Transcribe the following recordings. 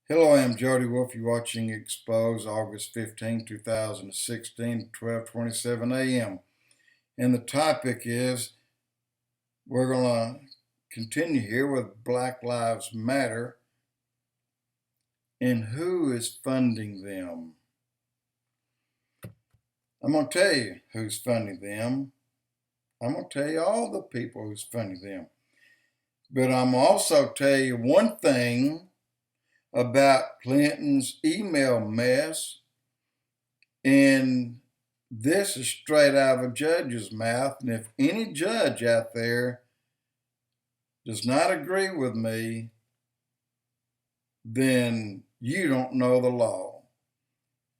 Hello, I'm Jody Wolf. You're watching Expoz, August 15, 2016, 12:27 a.m. And the topic is we're going to continue here with Black Lives Matter and who is funding them. I'm going to tell you who's funding them. I'm going to tell you all the people who's funding them. But I'm also tell you one thing about Clinton's email mess, and this is straight out of a judge's mouth. And if any judge out there does not agree with me, then you don't know the law.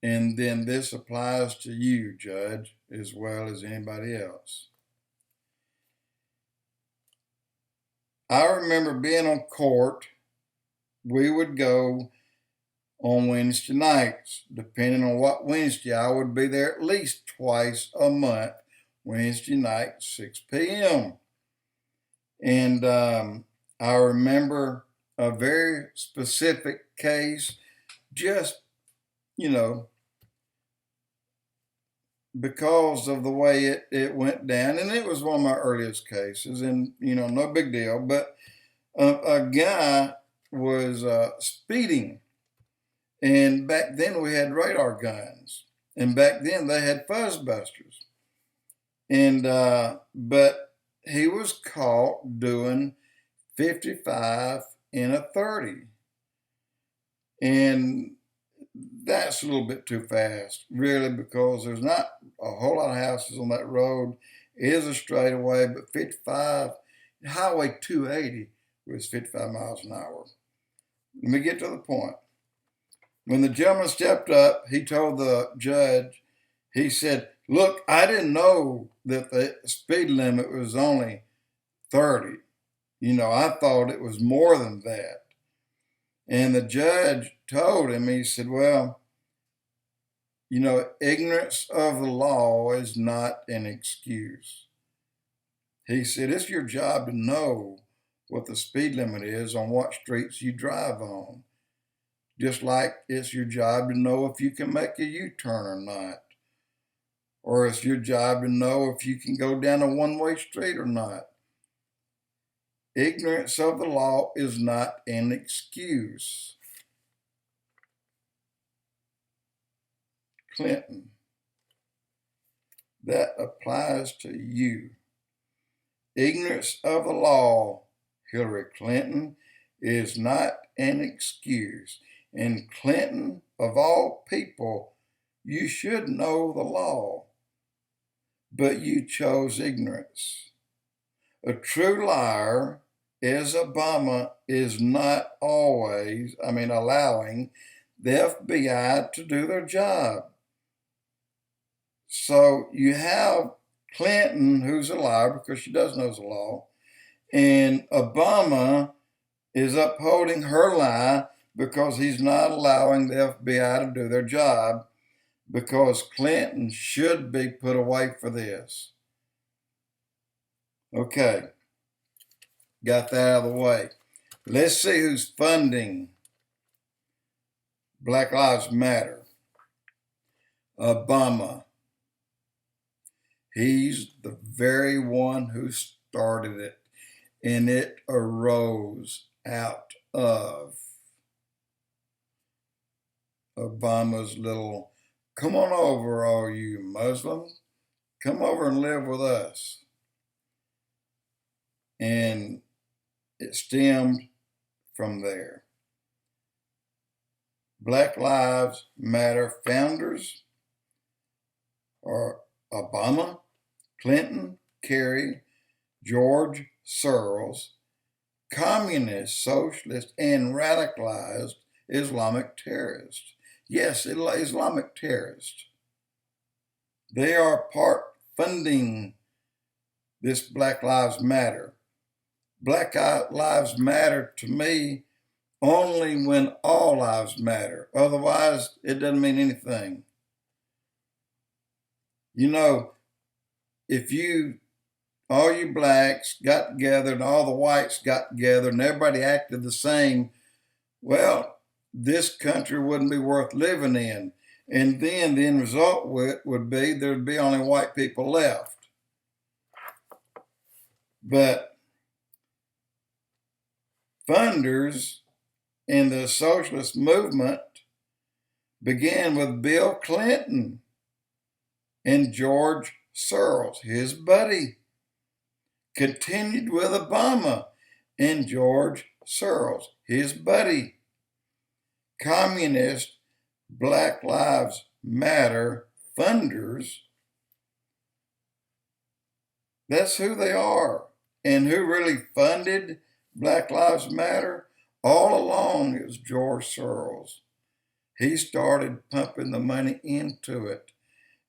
And then this applies to you, judge, as well as anybody else. I remember being on court. We would go on Wednesday nights. Depending on what Wednesday, I would be there at least twice a month, Wednesday night, 6 p.m. And I remember a very specific case, just, because of the way it went down. And it was one of my earliest cases, and, no big deal. But a guy was speeding. And back then we had radar guns. And back then they had fuzzbusters. And, but he was caught doing 55 in a 30. And that's a little bit too fast, really, because there's not a whole lot of houses on that road. It is a straightaway, but 55, Highway 280 was 55 miles an hour. Let me get to the point. When the gentleman stepped up, he told the judge, he said, "Look, I didn't know that the speed limit was only 30. I thought it was more than that." And the judge told him, he said, "Well, ignorance of the law is not an excuse." He said, "It's your job to know what the speed limit is on what streets you drive on. Just like it's your job to know if you can make a U-turn or not. Or it's your job to know if you can go down a one-way street or not. Ignorance of the law is not an excuse." Clinton, that applies to you. Ignorance of the law, Hillary Clinton, is not an excuse. And Clinton, of all people, you should know the law, but you chose ignorance. A true liar, as Obama is not always, allowing the FBI to do their job. So you have Clinton, who's a liar because she does know the law, and Obama is upholding her lie because he's not allowing the FBI to do their job, because Clinton should be put away for this. Okay, got that out of the way. Let's see who's funding Black Lives Matter. Obama. He's the very one who started it, and it arose out of Obama's little, "Come on over, all you Muslims. Come over and live with us." And it stemmed from there. Black Lives Matter founders are Obama, Clinton, Kerry, George Soros, communist, socialist, and radicalized Islamic terrorists. Yes, Islamic terrorists. They are part funding this Black Lives Matter. Black Lives Matter to me only when all lives matter. Otherwise, it doesn't mean anything. If all you blacks got together and all the whites got together and everybody acted the same, well, this country wouldn't be worth living in. And then the end result would be there'd be only white people left. But funders in the socialist movement began with Bill Clinton and George Soros, his buddy, continued with Obama and George Soros, his buddy. Communist Black Lives Matter funders, that's who they are. And who really funded Black Lives Matter? All along it was George Soros. He started pumping the money into it,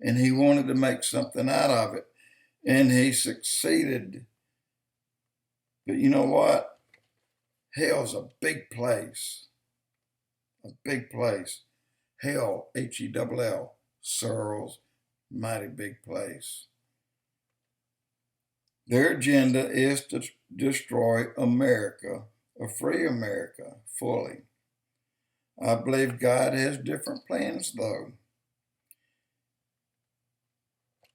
and he wanted to make something out of it, and he succeeded. But you know what? Hell's a big place. A big place. Hell, H-E-L-L, Soros, mighty big place. Their agenda is to destroy America, a free America, fully. I believe God has different plans, though.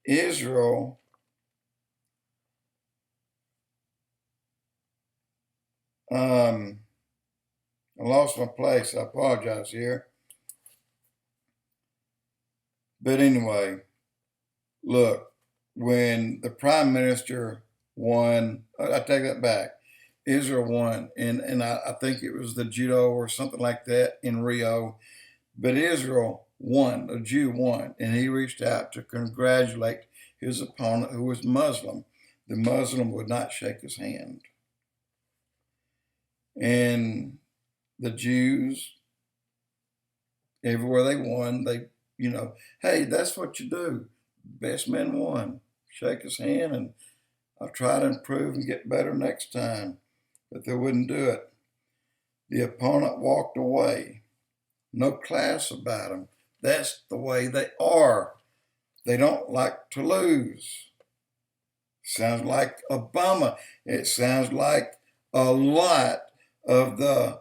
Israel I lost my place. I apologize here. But anyway, look, when the prime minister won, I take that back. Israel won, and I think it was the judo or something like that in Rio. But Israel won, a Jew won, and he reached out to congratulate his opponent who was Muslim. The Muslim would not shake his hand. And the Jews, everywhere they won, they, hey, that's what you do. Best man won. Shake his hand, and I'll try to improve and get better next time. But they wouldn't do it. The opponent walked away. No class about them. That's the way they are. They don't like to lose. Sounds like Obama. It sounds like a lot of the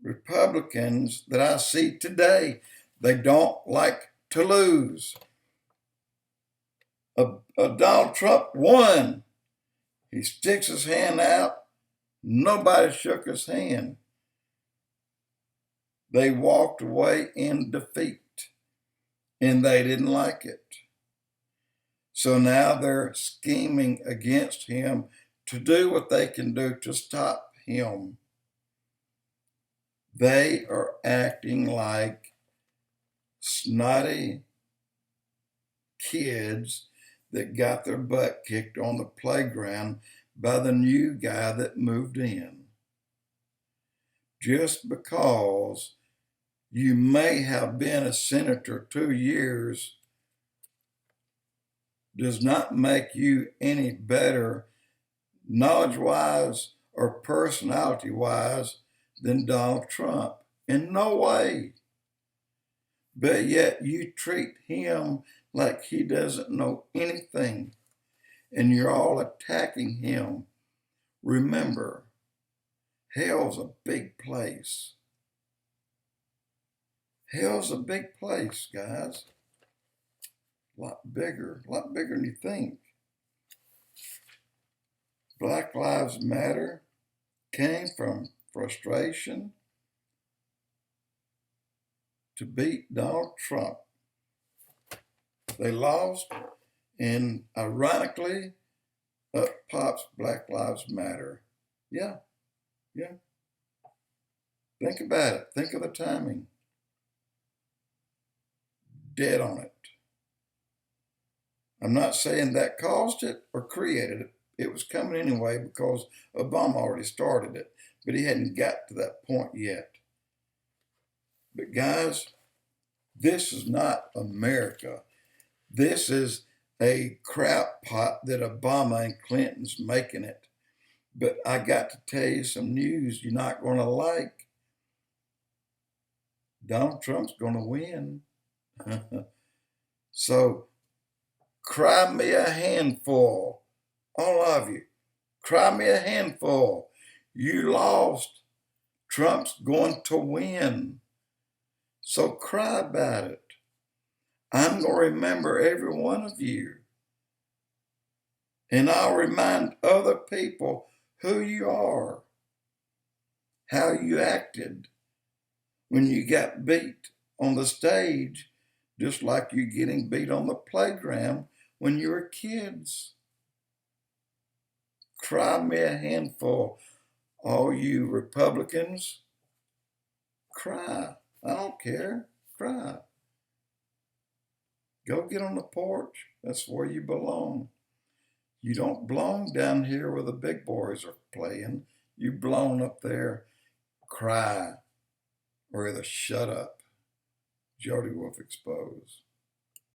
Republicans that I see today. They don't like to lose. Donald Trump won. He sticks his hand out. Nobody shook his hand. They walked away in defeat, and they didn't like it. So now they're scheming against him to do what they can do to stop him. They are acting like snotty kids that got their butt kicked on the playground by the new guy that moved in. Just because you may have been a senator 2 years does not make you any better knowledge-wise or personality-wise than Donald Trump. In no way. But yet you treat him like he doesn't know anything, and you're all attacking him. Remember, hell's a big place. Hell's a big place, guys. A lot bigger than you think. Black Lives Matter came from frustration to beat Donald Trump. They lost, and ironically, up pops Black Lives Matter. Yeah. Think about it. Think of the timing. Dead on it. I'm not saying that caused it or created it. It was coming anyway because Obama already started it, but he hadn't got to that point yet. But guys, this is not America. This is a crap pot that Obama and Clinton's making it. But I got to tell you some news you're not going to like. Donald Trump's going to win. So, cry me a handful. All of you. Cry me a handful. You lost. Trump's going to win. So cry about it. I'm going to remember every one of you. And I'll remind other people who you are, how you acted when you got beat on the stage, just like you're getting beat on the playground when you were kids. Cry me a handful, all you Republicans. Cry. I don't care. Cry. Go get on the porch. That's where you belong. You don't belong down here where the big boys are playing. You belong up there. Cry or either shut up. Jody Wolf Expoz.